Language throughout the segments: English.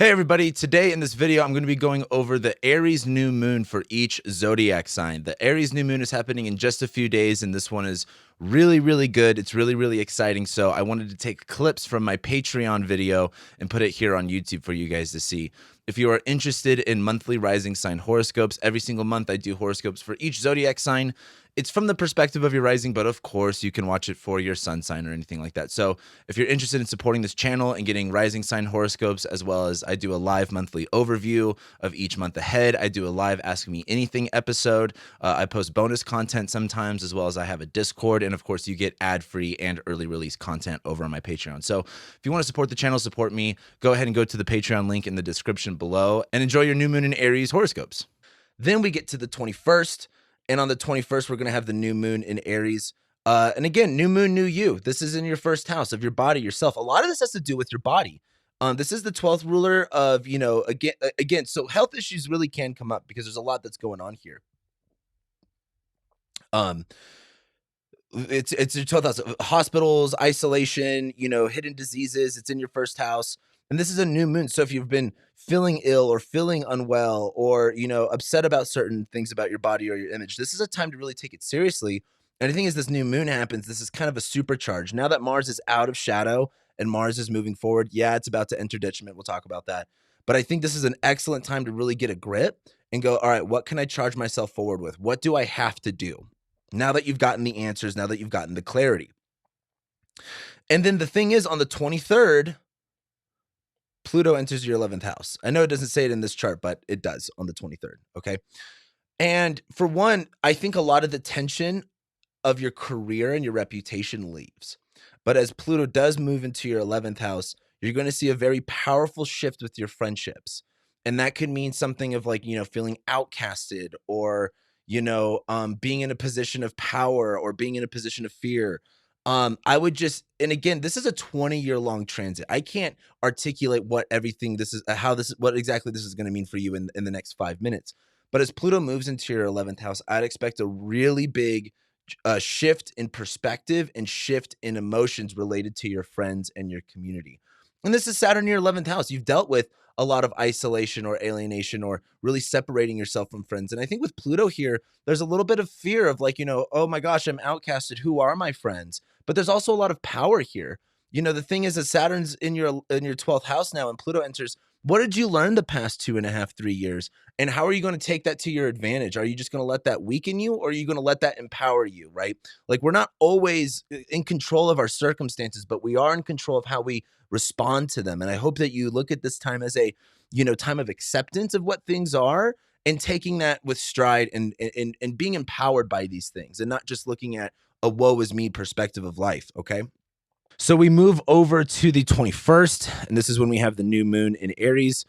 Hey everybody, today in this video, I'm going to be going over the Aries new moon for each zodiac sign. The Aries new moon is happening in just a few days, and this one is really good. It's really exciting. So I wanted to take clips from my Patreon video and put it here on YouTube for you guys to see. If you are interested in monthly rising sign horoscopes, every single month I do horoscopes for each zodiac sign. It's from the perspective of your rising, but of course you can watch it for your sun sign or anything like that. So if you're interested in supporting this channel and getting rising sign horoscopes, as well as I do a live monthly overview of each month ahead, I do a live Ask Me Anything episode. I post bonus content sometimes, as well as I have a Discord. And of course you get ad-free and early release content over on my Patreon. So if you want to support the channel, support me, go ahead and go to the Patreon link in the description below and enjoy your new moon in Aries horoscopes. Then we get to the 21st. And on the 21st, we're going to have the new moon in Aries. And again, new moon, new you. This is in your first house of your body, yourself. A lot of this has to do with your body. This is the 12th ruler of, again, so health issues really can come up because there's a lot that's going on here. It's your 12th house. Hospitals, isolation, hidden diseases. It's in your first house. And this is a new moon. So if you've been feeling ill or feeling unwell or, upset about certain things about your body or your image, this is a time to really take it seriously. And the thing is, this new moon happens. This is kind of a supercharge. Now that Mars is out of shadow and Mars is moving forward, yeah, it's about to enter detriment. We'll talk about that. But I think this is an excellent time to really get a grip and go, all right, what can I charge myself forward with? What do I have to do? Now that you've gotten the answers, now that you've gotten the clarity. And then the thing is, on the 23rd, Pluto enters your 11th house. I know it doesn't say it in this chart, but it does on the 23rd, okay? And for one, I think a lot of the tension of your career and your reputation leaves. But as Pluto does move into your 11th house, you're going to see a very powerful shift with your friendships. And that could mean something of like, feeling outcasted or, being in a position of power or being in a position of fear. I would just, and again, this is a 20-year long transit. I can't articulate what everything this is, what exactly this is going to mean for you in the next 5 minutes. But as Pluto moves into your 11th house, I'd expect a really big shift in perspective and shift in emotions related to your friends and your community. And this is Saturn in your 11th house. You've dealt with a lot of isolation or alienation or really separating yourself from friends. And I think with Pluto here, there's a little bit of fear of like, oh my gosh, I'm outcasted. Who are my friends? But there's also a lot of power here. The thing is that Saturn's in your 12th house now and Pluto enters. What did you learn the past 2.5, 3 years? And how are you going to take that to your advantage? Are you just going to let that weaken you or are you going to let that empower you, right? Like we're not always in control of our circumstances, but we are in control of how we respond to them. And I hope that you look at this time as a, time of acceptance of what things are and taking that with stride and being empowered by these things and not just looking at a woe is me perspective of life, okay? So we move over to the 21st, and this is when we have the new moon in Aries.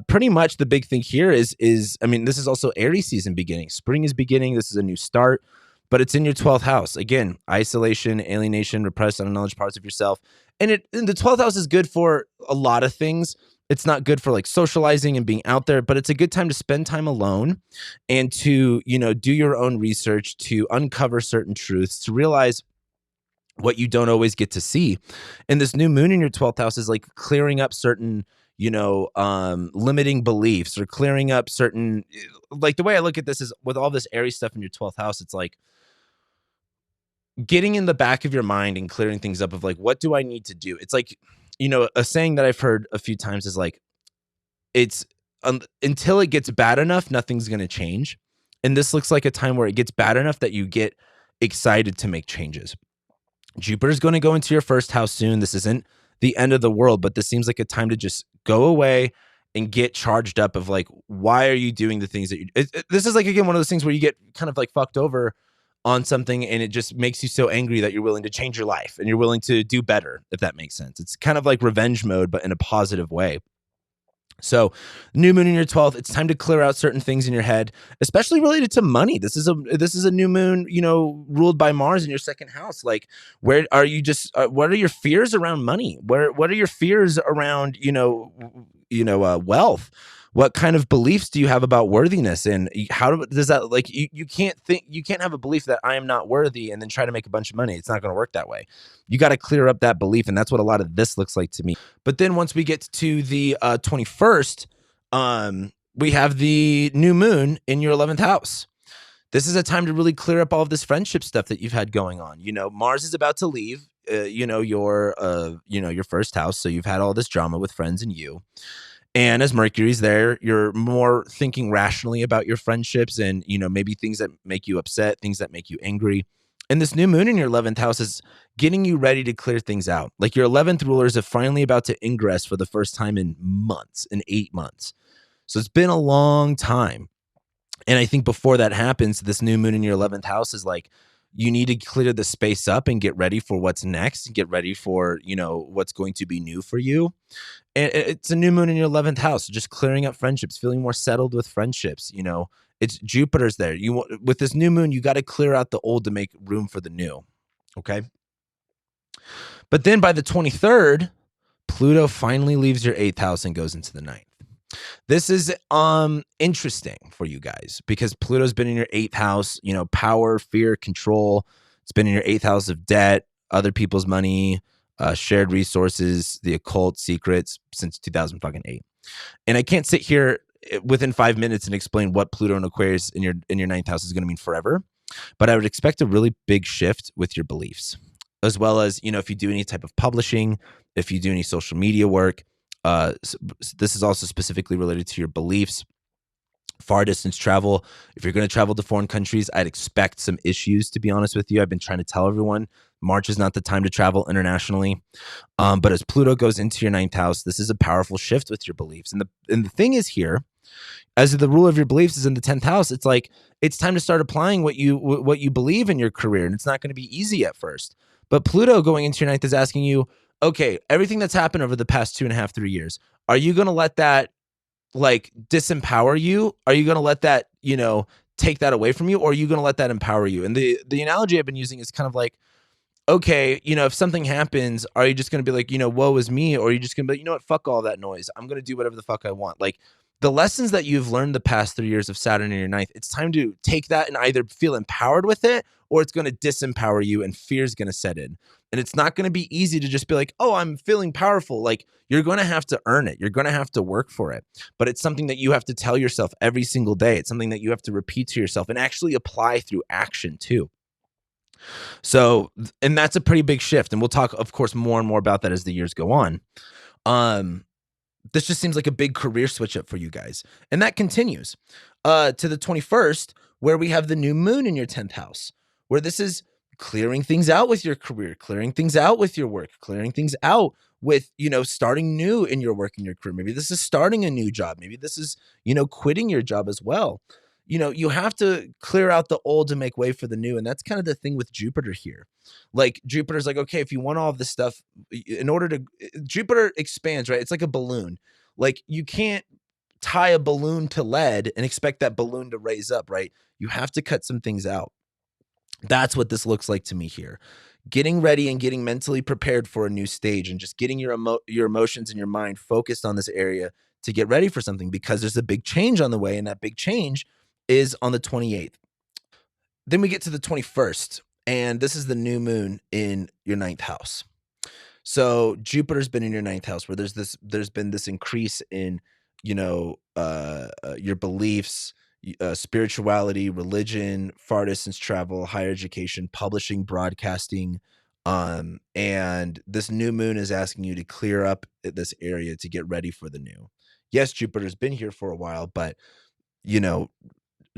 Pretty much the big thing here is this is also Aries season beginning. Spring is beginning. This is a new start, but it's in your 12th house. Again, isolation, alienation, repressed, unacknowledged parts of yourself. And the 12th house is good for a lot of things. It's not good for like socializing and being out there, but it's a good time to spend time alone and to, do your own research, to uncover certain truths, to realize what you don't always get to see. And this new moon in your 12th house is like clearing up certain, limiting beliefs or clearing up certain, like the way I look at this is with all this Aries stuff in your 12th house, it's like getting in the back of your mind and clearing things up of like, what do I need to do? It's like, a saying that I've heard a few times is like, it's until it gets bad enough, nothing's going to change. And this looks like a time where it gets bad enough that you get excited to make changes. Jupiter's going to go into your first house soon. This isn't the end of the world, but this seems like a time to just go away and get charged up of like, why are you doing the things that you, this is like, again, one of those things where you get kind of like fucked over on something and it just makes you so angry that you're willing to change your life and you're willing to do better, if that makes sense. It's kind of like revenge mode, but in a positive way. So new moon in your 12th, it's time to clear out certain things in your head, especially related to money. This is a new moon, ruled by Mars in your second house. Like, where are you just, what are your fears around money? What are your fears around, wealth? What kind of beliefs do you have about worthiness? And how does that, like, you can't have a belief that I am not worthy and then try to make a bunch of money. It's not going to work that way. You got to clear up that belief. And that's what a lot of this looks like to me. But then once we get to the 21st, we have the new moon in your 11th house. This is a time to really clear up all of this friendship stuff that you've had going on. Mars is about to leave, your first house. So you've had all this drama with friends and you. And as Mercury's there, you're more thinking rationally about your friendships and, maybe things that make you upset, things that make you angry. And this new moon in your 11th house is getting you ready to clear things out. Like your 11th rulers are finally about to ingress for the first time in 8 months. So it's been a long time. And I think before that happens, this new moon in your 11th house is like, you need to clear the space up and get ready for what's next, and get ready for, what's going to be new for you. And it's a new moon in your 11th house, just clearing up friendships, feeling more settled with friendships. It's Jupiter's there. With this new moon, you got to clear out the old to make room for the new. Okay. But then by the 23rd, Pluto finally leaves your 8th house and goes into the 9th. This is interesting for you guys because Pluto's been in your 8th house, power, fear, control. It's been in your 8th house of debt, other people's money, shared resources, the occult, secrets since 2008. And I can't sit here within 5 minutes and explain what Pluto and Aquarius in your 9th house is going to mean forever. But I would expect a really big shift with your beliefs, as well as, if you do any type of publishing, if you do any social media work. This is also specifically related to your beliefs. Far distance travel. If you're going to travel to foreign countries, I'd expect some issues, to be honest with you. I've been trying to tell everyone March is not the time to travel internationally. But as Pluto goes into your 9th house, this is a powerful shift with your beliefs. And the thing is here, as the rule of your beliefs is in the 10th house, it's like, it's time to start applying what you believe in your career. And it's not going to be easy at first. But Pluto going into your 9th is asking you, okay, everything that's happened over the past 2.5, 3 years, are you going to let that like disempower you? Are you going to let that, take that away from you? Or are you going to let that empower you? And the analogy I've been using is kind of like, okay, if something happens, are you just going to be like, woe is me? Or are you just going to be like, you know what, fuck all that noise. I'm going to do whatever the fuck I want. Like the lessons that you've learned the past 3 years of Saturn in your 9th, it's time to take that and either feel empowered with it, or it's going to disempower you and fear is going to set in. And it's not going to be easy to just be like, oh, I'm feeling powerful. Like you're going to have to earn it. You're going to have to work for it. But it's something that you have to tell yourself every single day. It's something that you have to repeat to yourself and actually apply through action too. So, and that's a pretty big shift. And we'll talk, of course, more and more about that as the years go on. This just seems like a big career switch up for you guys. And that continues to the 21st, where we have the new moon in your 10th house, where this is clearing things out with your career, clearing things out with your work, clearing things out with, starting new in your work and your career. Maybe this is starting a new job. Maybe this is, quitting your job as well. You have to clear out the old to make way for the new. And that's kind of the thing with Jupiter here. Like Jupiter's like, okay, if you want all of this stuff Jupiter expands, right? It's like a balloon. Like you can't tie a balloon to lead and expect that balloon to raise up, right? You have to cut some things out. That's what this looks like to me here. Getting ready and getting mentally prepared for a new stage and just getting your emotions and your mind focused on this area to get ready for something, because there's a big change on the way. And that big change is on the 28th. Then we get to the 21st, and this is the new moon in your 9th house. So Jupiter's been in your 9th house, where there's been this increase in, your beliefs, spirituality, religion, far distance travel, higher education, publishing, broadcasting. And this new moon is asking you to clear up this area to get ready for the new. Yes, Jupiter's been here for a while, but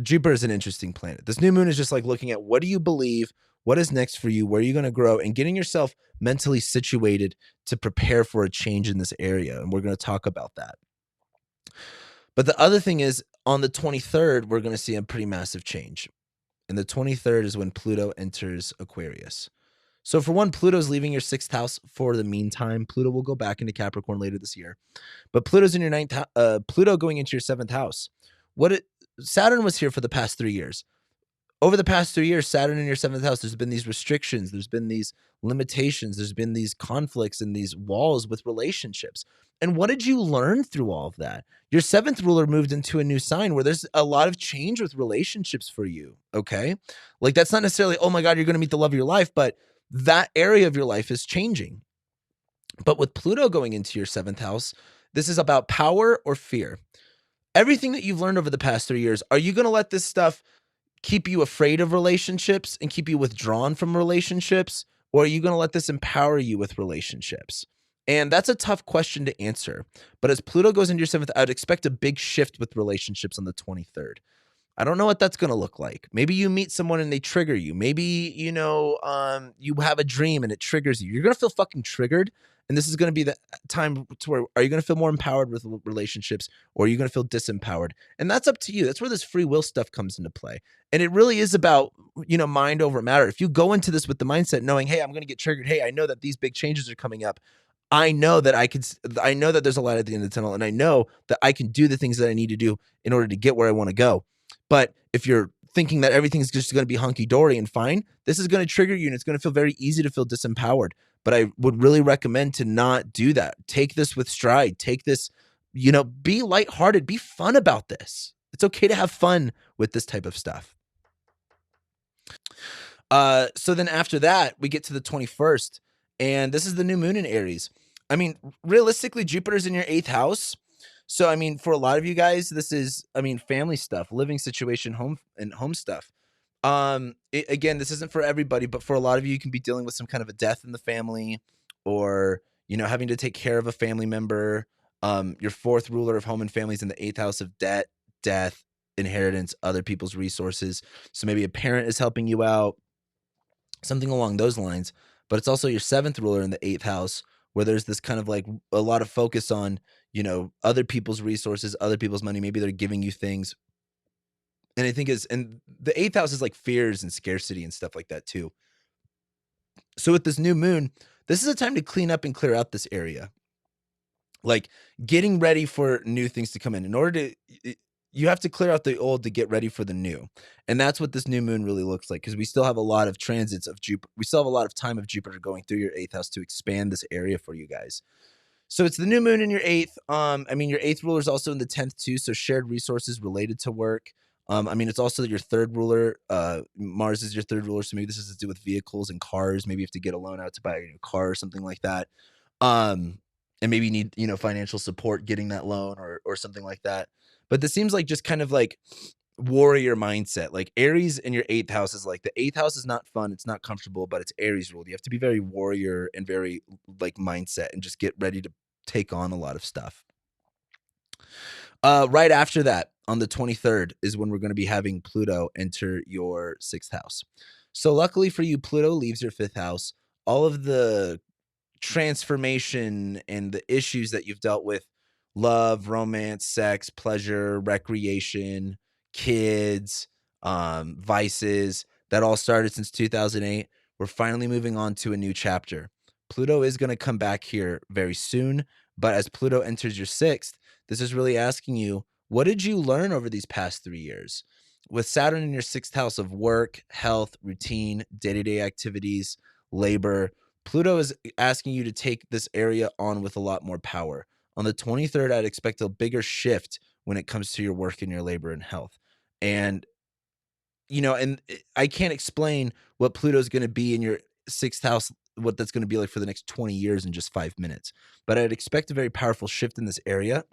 Jupiter is an interesting planet. This new moon is just like looking at, what do you believe? What is next for you? Where are you going to grow? And getting yourself mentally situated to prepare for a change in this area. And we're going to talk about that. But the other thing is, on the 23rd, we're going to see a pretty massive change. And the 23rd is when Pluto enters Aquarius. So for one, Pluto's leaving your 6th house for the meantime. Pluto will go back into Capricorn later this year. But Pluto's in your 9th, Pluto going into your 7th house. Saturn was here for the past 3 years. over the past 3 years, Saturn in your 7th house, there's been these restrictions, there's been these limitations, there's been these conflicts and these walls with relationships. And what did you learn through all of that? Your 7th ruler moved into a new sign where there's a lot of change with relationships for you, okay? Like, that's not necessarily, oh my God, you're going to meet the love of your life, but that area of your life is changing. But with Pluto going into your 7th house, this is about power or fear. Everything that you've learned over the past 3 years, are you going to let this stuff keep you afraid of relationships and keep you withdrawn from relationships? Or are you going to let this empower you with relationships? And that's a tough question to answer. But as Pluto goes into your 7th, I would expect a big shift with relationships on the 23rd. I don't know what that's going to look like. Maybe you meet someone and they trigger you. Maybe, you have a dream and it triggers you. You're going to feel fucking triggered. And this is going to be the time to where, are you going to feel more empowered with relationships, or are you going to feel disempowered? And that's up to you. That's where this free will stuff comes into play. And it really is about, mind over matter. If you go into this with the mindset knowing, hey, I'm going to get triggered. Hey, I know that these big changes are coming up. I know that I know that there's a light at the end of the tunnel, and I know that I can do the things that I need to do in order to get where I want to go. But if you're thinking that everything's just going to be hunky-dory and fine, this is going to trigger you, and it's going to feel very easy to feel disempowered. But I would really recommend to not do that. Take this with stride. Take this, be lighthearted. Be fun about this. It's okay to have fun with this type of stuff. So then after that, we get to the 21st, and this is the new moon in Aries. I mean, realistically, Jupiter's in your 8th house. So, I mean, for a lot of you guys, this is, family stuff, living situation, home stuff. Again, this isn't for everybody, but for a lot of you, you can be dealing with some kind of a death in the family, or, having to take care of a family member. Your 4th ruler of home and family is in the 8th house of debt, death, inheritance, other people's resources. So maybe a parent is helping you out, something along those lines. But it's also your 7th ruler in the 8th house, where there's this kind of like a lot of focus on, other people's resources, other people's money. Maybe they're giving you things. And I think and the 8th house is like fears and scarcity and stuff like that too. So with this new moon, this is a time to clean up and clear out this area. Like getting ready for new things to come in. In order to, you have to clear out the old to get ready for the new. And that's what this new moon really looks like, because we still have a lot of transits of Jupiter. We still have a lot of time of Jupiter going through your 8th house to expand this area for you guys. So it's the new moon in your 8th. Your 8th ruler is also in the 10th too. So shared resources related to work. It's also your 3rd ruler. Mars is your 3rd ruler. So maybe this has to do with vehicles and cars. Maybe you have to get a loan out to buy a new car or something like that. And maybe you need, financial support getting that loan or something like that. But this seems like just kind of like warrior mindset. Like Aries in your 8th house is like, the 8th house is not fun. It's not comfortable, but it's Aries ruled. You have to be very warrior and very like mindset and just get ready to take on a lot of stuff. Right after that, on the 23rd, is when we're going to be having Pluto enter your 6th house. So luckily for you, Pluto leaves your 5th house. All of the transformation and the issues that you've dealt with, love, romance, sex, pleasure, recreation, kids, vices, that all started since 2008. We're finally moving on to a new chapter. Pluto is going to come back here very soon, but as Pluto enters your 6th, this is really asking you, what did you learn over these past 3 years? With Saturn in your 6th house of work, health, routine, day-to-day activities, labor, Pluto is asking you to take this area on with a lot more power. On the 23rd, I'd expect a bigger shift when it comes to your work and your labor and health. And, and I can't explain what Pluto's going to be in your 6th house, what that's going to be like for the next 20 years in just 5 minutes. But I'd expect a very powerful shift in this area.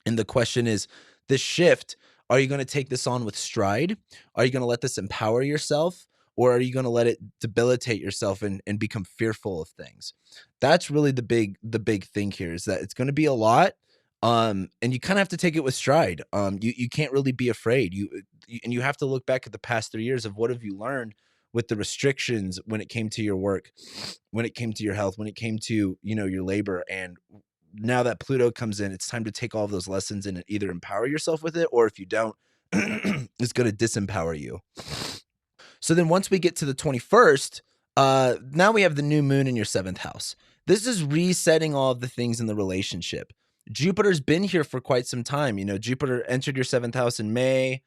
And the question is, this shift, are you going to take this on with stride? Are you going to let this empower yourself? Or are you going to let it debilitate yourself and become fearful of things? That's really the big thing here, is that it's going to be a lot. And you kind of have to take it with stride. You can't really be afraid. And you have to look back at the past 3 years of what have you learned with the restrictions when it came to your work, when it came to your health, when it came to, your labor. And now that Pluto comes in, it's time to take all of those lessons and either empower yourself with it, or if you don't, it's going to disempower you. So then once we get to the 21st, now we have the new moon in your 7th house. This is resetting all of the things in the relationship. Jupiter's been here for quite some time. Jupiter entered your 7th house in May.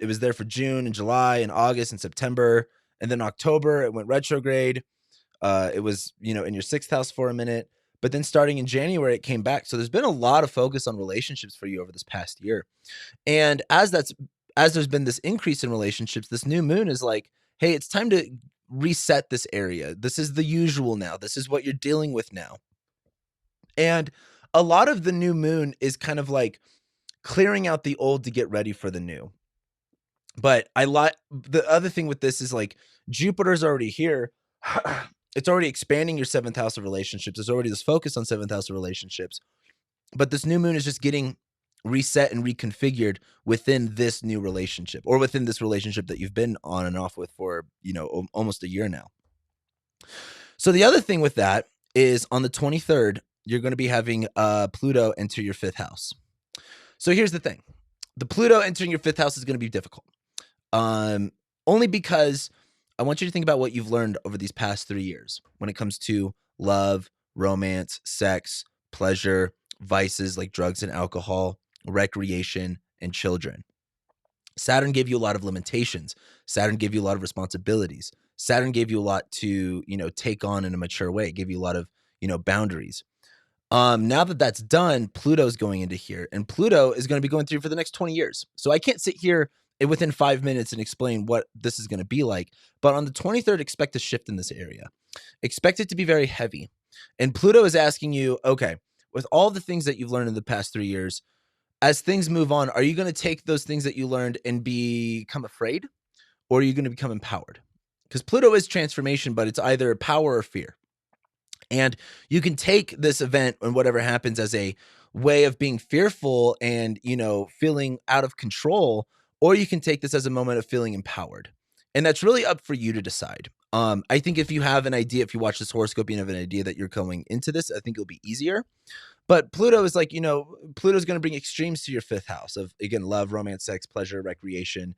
It was there for June and July and August and September. And then October, it went retrograde. It was, in your 6th house for a minute. But then starting in January, it came back. So there's been a lot of focus on relationships for you over this past year. And as there's been this increase in relationships, this new moon is like, hey, it's time to reset this area. This is the usual now. This is what you're dealing with now. And a lot of the new moon is kind of like clearing out the old to get ready for the new. But the other thing with this is like Jupiter's already here. It's already expanding your 7th house of relationships. There's already this focus on 7th house of relationships. But this new moon is just getting reset and reconfigured within this new relationship, or within this relationship that you've been on and off with for, almost a year now. So the other thing with that is on the 23rd, you're going to be having Pluto enter your 5th house. So here's the thing. The Pluto entering your 5th house is going to be difficult. Only because I want you to think about what you've learned over these past 3 years when it comes to love, romance, sex, pleasure, vices like drugs and alcohol, recreation, and children. Saturn gave you a lot of limitations. Saturn gave you a lot of responsibilities. Saturn gave you a lot to, take on in a mature way. It gave you a lot of, boundaries. Now that that's done, Pluto's going into here, and Pluto is going to be going through for the next 20 years. So I can't sit here within 5 minutes and explain what this is going to be like. But on the 23rd, expect a shift in this area. Expect it to be very heavy. And Pluto is asking you, okay, with all the things that you've learned in the past 3 years, as things move on, are you going to take those things that you learned and become afraid, or are you going to become empowered? Because Pluto is transformation, but it's either power or fear. And you can take this event and whatever happens as a way of being fearful and, feeling out of control, or you can take this as a moment of feeling empowered. And that's really up for you to decide. I think if you have an idea, if you watch this horoscope, you have an idea that you're going into this, I think it'll be easier. But Pluto is like, Pluto's going to bring extremes to your 5th house of, again, love, romance, sex, pleasure, recreation,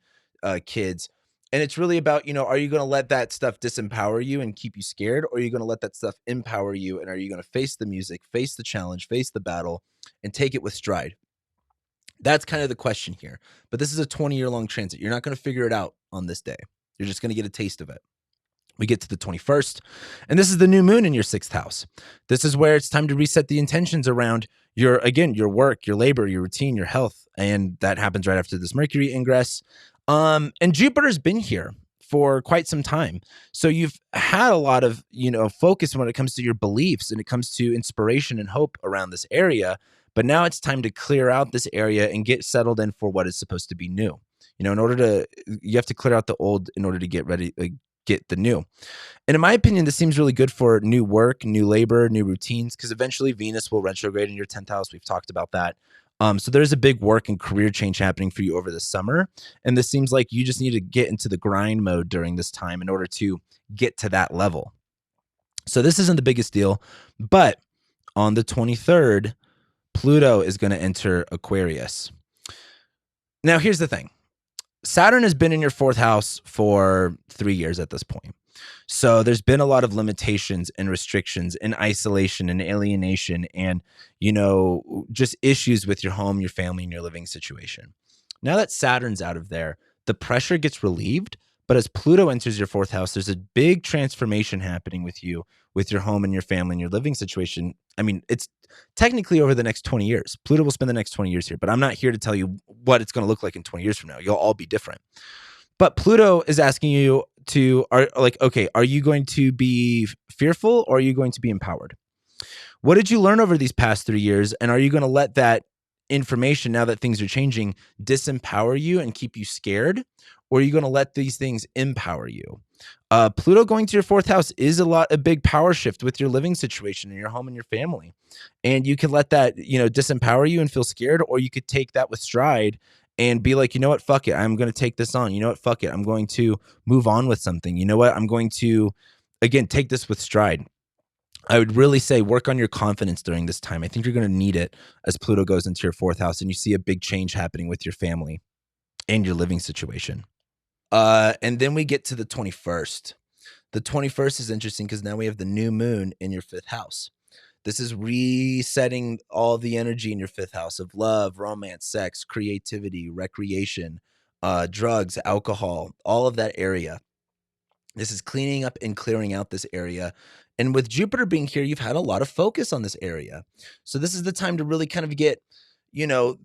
kids. And it's really about, are you going to let that stuff disempower you and keep you scared? Or are you going to let that stuff empower you? And are you going to face the music, face the challenge, face the battle, and take it with stride? That's kind of the question here. But this is a 20-year-long transit. You're not going to figure it out on this day. You're just going to get a taste of it. We get to the 21st, and this is the new moon in your 6th house. This is where it's time to reset the intentions around your work, your labor, your routine, your health. And that happens right after this Mercury ingress. And Jupiter's been here for quite some time. So you've had a lot of, focus when it comes to your beliefs and it comes to inspiration and hope around this area. But now it's time to clear out this area and get settled in for what is supposed to be new. You have to clear out the old in order to get ready, get the new. And in my opinion, this seems really good for new work, new labor, new routines, because eventually Venus will retrograde in your 10th house. We've talked about that. So there's a big work and career change happening for you over the summer. And this seems like you just need to get into the grind mode during this time in order to get to that level. So this isn't the biggest deal, but on the 23rd, Pluto is going to enter Aquarius. Now, here's the thing. Saturn has been in your 4th house for 3 years at this point. So there's been a lot of limitations and restrictions and isolation and alienation and, just issues with your home, your family, and your living situation. Now that Saturn's out of there, the pressure gets relieved. But as Pluto enters your 4th house, there's a big transformation happening with you, with your home and your family and your living situation. I mean, it's technically over the next 20 years. Pluto will spend the next 20 years here, but I'm not here to tell you what it's going to look like in 20 years from now. You'll all be different. But Pluto is asking you are you going to be fearful or are you going to be empowered? What did you learn over these past 3 years? And are you going to let that information, now that things are changing, disempower you and keep you scared? Or are you going to let these things empower you? Pluto going to your 4th house is a big power shift with your living situation and your home and your family. And you can let that, disempower you and feel scared, or you could take that with stride and be like, you know what, fuck it. I'm going to take this on. You know what, fuck it. I'm going to move on with something. You know what? I'm going to, again, take this with stride. I would really say work on your confidence during this time. I think you're going to need it as Pluto goes into your 4th house and you see a big change happening with your family and your living situation. And then we get to the 21st. The 21st is interesting because now we have the new moon in your 5th house. This is resetting all the energy in your 5th house of love, romance, sex, creativity, recreation, drugs, alcohol, all of that area. This is cleaning up and clearing out this area. And with Jupiter being here, you've had a lot of focus on this area. So this is the time to really kind of get, you know,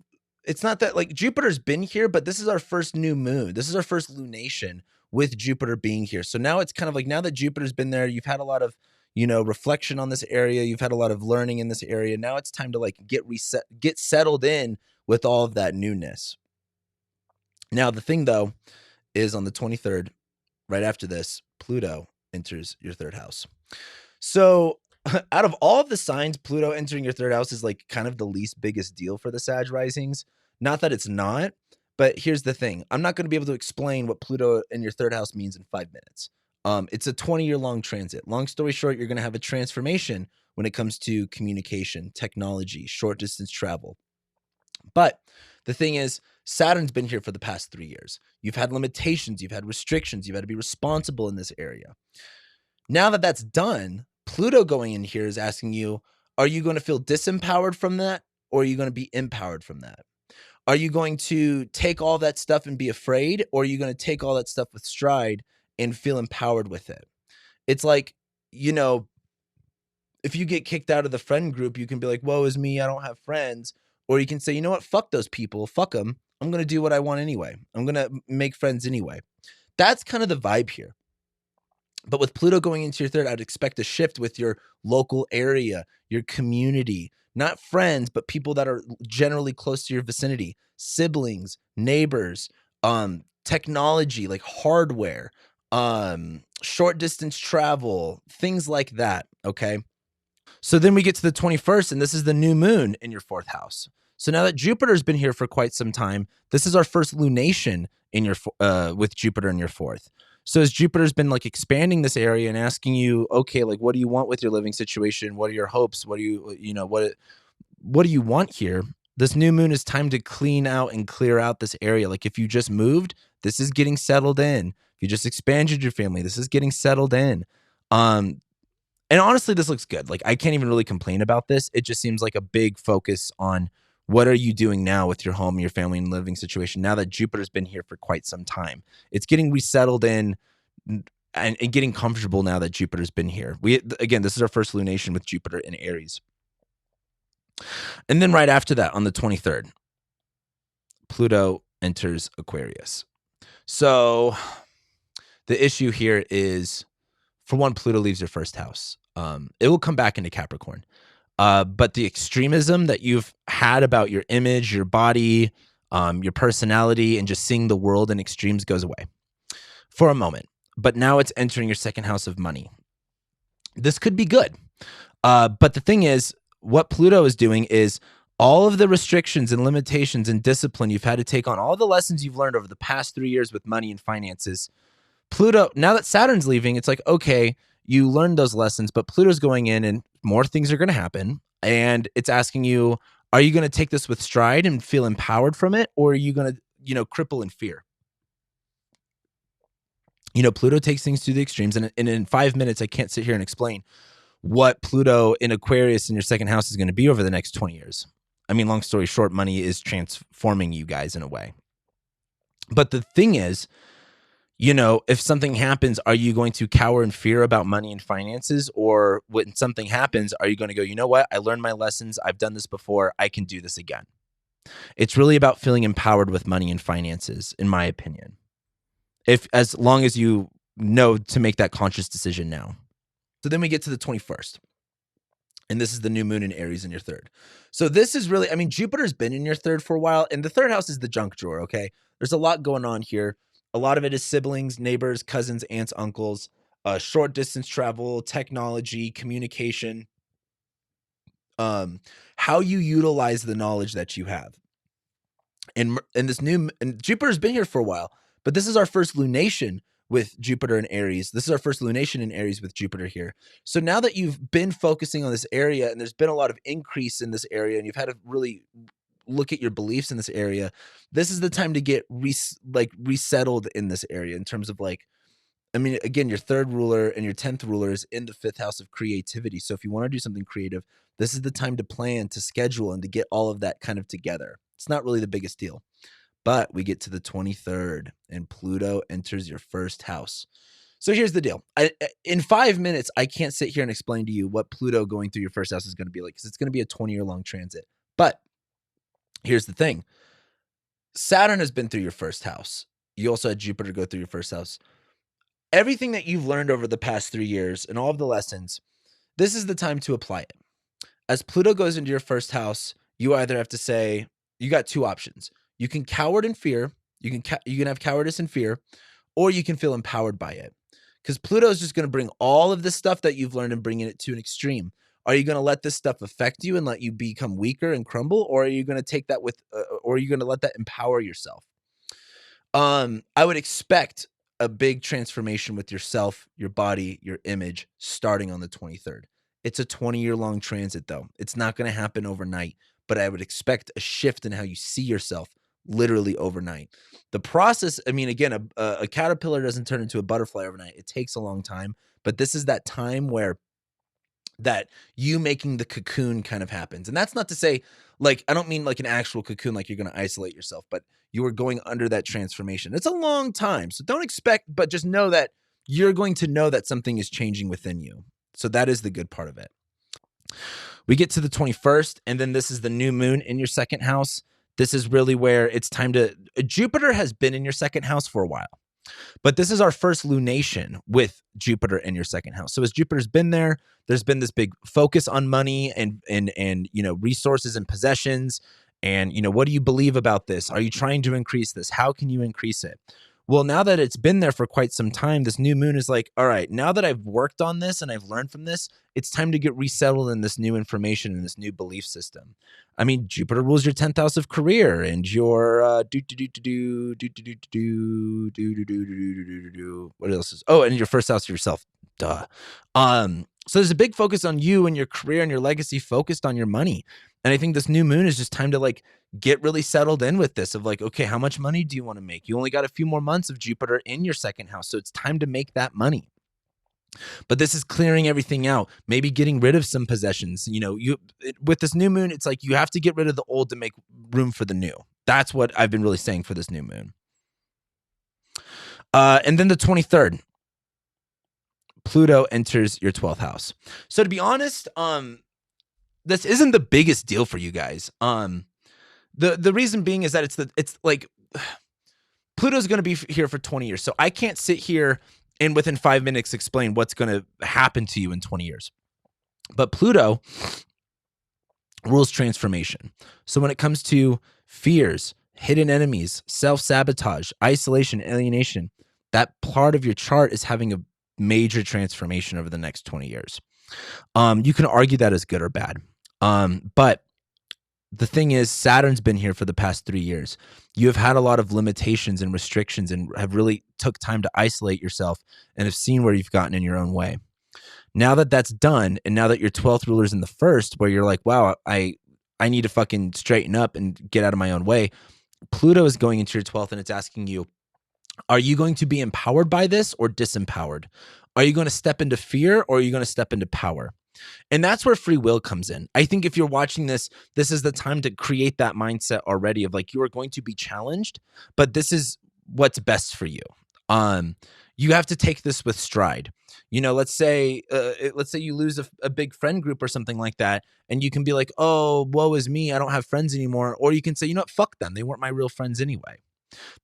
it's not that like Jupiter's been here, but this is our first new moon. This is our first lunation with Jupiter being here. So now it's kind of like now that Jupiter's been there, you've had a lot of, reflection on this area. You've had a lot of learning in this area. Now it's time to like get settled in with all of that newness. Now, the thing though is on the 23rd, right after this, Pluto enters your third house. So out of all of the signs, Pluto entering your third house is like kind of the least biggest deal for the Sag risings. Not that it's not, but here's the thing. I'm not going to be able to explain what Pluto in your third house means in 5 minutes. It's a 20-year long transit. Long story short, you're going to have a transformation when it comes to communication, technology, short distance travel. But the thing is, Saturn's been here for the past 3 years. You've had limitations, you've had restrictions, you've had to be responsible in this area. Now that that's done, Pluto going in here is asking you, are you going to feel disempowered from that, or are you going to be empowered from that? Are you going to take all that stuff and be afraid, or are you going to take all that stuff with stride and feel empowered with it? It's like, if you get kicked out of the friend group, you can be like, woe is me, I don't have friends. Or you can say, you know what, fuck those people, fuck them. I'm going to do what I want anyway. I'm going to make friends anyway. That's kind of the vibe here. But with Pluto going into your third, I'd expect a shift with your local area, your community, not friends, but people that are generally close to your vicinity, siblings, neighbors, technology, like hardware, short distance travel, things like that. Okay. So then we get to the 21st, and this is the new moon in your fourth house. So now that Jupiter's been here for quite some time, this is our first lunation in your with Jupiter in your fourth. So as Jupiter's been like expanding this area and asking you, okay, like what do you want with your living situation? What are your hopes? What do what do you want here? This new moon is time to clean out and clear out this area. Like if you just moved, this is getting settled in. If you just expanded your family, this is getting settled in. And honestly, this looks good. Like I can't even really complain about this. It just seems like a big focus on what are you doing now with your home, your family, and living situation now that Jupiter's been here for quite some time. It's getting resettled in and getting comfortable now that Jupiter's been here. Again, this is our first lunation with Jupiter in Aries. And then right after that, on the 23rd, Pluto enters Aquarius. So the issue here is, for one, Pluto leaves your first house. It will come back into Capricorn. But the extremism that you've had about your image, your body, your personality, and just seeing the world in extremes goes away for a moment. But now it's entering your second house of money. This could be good. But the thing is, what Pluto is doing is all of the restrictions and limitations and discipline you've had to take on, all the lessons you've learned over the past 3 years with money and finances, Pluto, now that Saturn's leaving, it's like, okay, you learned those lessons, but Pluto's going in and more things are going to happen. And it's asking you, are you going to take this with stride and feel empowered from it? Or are you going to, cripple in fear? Pluto takes things to the extremes. And in 5 minutes, I can't sit here and explain what Pluto in Aquarius in your second house is going to be over the next 20 years. I mean, long story short, money is transforming you guys in a way. But the thing is, if something happens, are you going to cower in fear about money and finances? Or when something happens, are you going to go, you know what? I learned my lessons. I've done this before. I can do this again. It's really about feeling empowered with money and finances, in my opinion. As long as you know to make that conscious decision now. So then we get to the 21st. And this is the new moon in Aries in your third. So this is really, Jupiter's been in your third for a while. And the third house is the junk drawer, okay? There's a lot going on here. A lot of it is siblings, neighbors, cousins, aunts, uncles, short distance travel, technology, communication, how you utilize the knowledge that you have. And Jupiter's been here for a while, but this is our first lunation with Jupiter in Aries. This is our first lunation in Aries with Jupiter here. So now that you've been focusing on this area and there's been a lot of increase in this area and you've had to really look at your beliefs in this area, this is the time to get resettled in this area in terms of again, your third ruler and your 10th ruler is in the fifth house of creativity. So if you want to do something creative, this is the time to plan, to schedule, and to get all of that kind of together. It's not really the biggest deal. But we get to the 23rd and Pluto enters your first house. So here's the deal. In 5 minutes, I can't sit here and explain to you what Pluto going through your first house is going to be like, because it's going to be a 20-year long transit. But here's the thing. Saturn has been through your first house. You also had Jupiter go through your first house. Everything that you've learned over the past 3 years and all of the lessons, this is the time to apply it. As Pluto goes into your first house, you either have to say, you got two options. You can coward in fear. You can have cowardice and fear, or you can feel empowered by it. Because Pluto is just going to bring all of this stuff that you've learned and bringing it to an extreme. Are you going to let this stuff affect you and let you become weaker and crumble, or are you going to take that or are you going to let that empower yourself? I would expect a big transformation with yourself, your body, your image starting on the 23rd. It's a 20-year long transit, though. It's not going to happen overnight, but I would expect a shift in how you see yourself literally overnight. The process, I mean, again, a caterpillar doesn't turn into a butterfly overnight. It takes a long time, but this is that time where that you making the cocoon kind of happens. And that's not to say, like, I don't mean like an actual cocoon, like you're going to isolate yourself, but you are going under that transformation. It's a long time. So don't expect, but just know that you're going to know that something is changing within you. So that is the good part of it. We get to the 21st, and then this is the new moon in your second house. This is really where it's time to, Jupiter has been in your second house for a while, but this is our first lunation with Jupiter in your second house. So as Jupiter's been there, there's been this big focus on money and resources and possessions. And, what do you believe about this? Are you trying to increase this? How can you increase it? Well, now that it's been there for quite some time, this new moon is like, all right, now that I've worked on this and I've learned from this, it's time to get resettled in this new information and this new belief system. I mean, Jupiter rules your 10th house of career and your what else is? Oh, and your first house of yourself. Duh. So there's a big focus on you and your career and your legacy focused on your money. And I think this new moon is just time to like get really settled in with this of like, okay, how much money do you want to make? You only got a few more months of Jupiter in your second house. So it's time to make that money. But this is clearing everything out, maybe getting rid of some possessions. With this new moon, it's like you have to get rid of the old to make room for the new. That's what I've been really saying for this new moon. And then the 23rd, Pluto enters your 12th house. So to be honest, this isn't the biggest deal for you guys. The reason being is that it's like Pluto's going to be here for 20 years. So I can't sit here and within 5 minutes explain what's going to happen to you in 20 years. But Pluto rules transformation. So when it comes to fears, hidden enemies, self-sabotage, isolation, alienation, that part of your chart is having a major transformation over the next 20 years. You can argue that as good or bad. But the thing is, Saturn's been here for the past 3 years. You have had a lot of limitations and restrictions and have really took time to isolate yourself and have seen where you've gotten in your own way. Now that that's done, and now that your 12th ruler's in the first, where you're like, wow, I need to fucking straighten up and get out of my own way, Pluto is going into your 12th and it's asking you, are you going to be empowered by this or disempowered? Are you going to step into fear or are you going to step into power? And that's where free will comes in. I think if you're watching this, this is the time to create that mindset already of like, you are going to be challenged, but this is what's best for you. You have to take this with stride. Let's say you lose a big friend group or something like that, and you can be like, oh, woe is me, I don't have friends anymore. Or you can say, fuck them. They weren't my real friends anyway.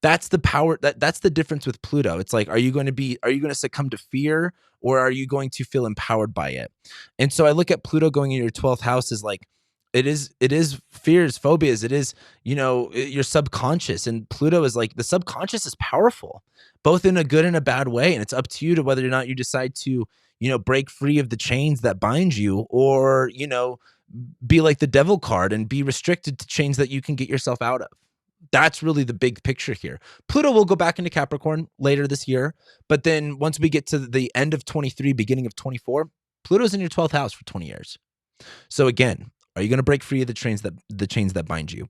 That's the power. That's the difference with Pluto. It's like, are you going to succumb to fear or are you going to feel empowered by it? And so I look at Pluto going in your 12th house as like, it is fears, phobias. It is, your subconscious, and Pluto is like, the subconscious is powerful, both in a good and a bad way. And it's up to you to whether or not you decide to, break free of the chains that bind you or, be like the devil card and be restricted to chains that you can get yourself out of. That's really the big picture here. Pluto will go back into Capricorn later this year, but then once we get to the end of 23, beginning of 24, Pluto's in your 12th house for 20 years. So again, are you going to break free of the chains that bind you?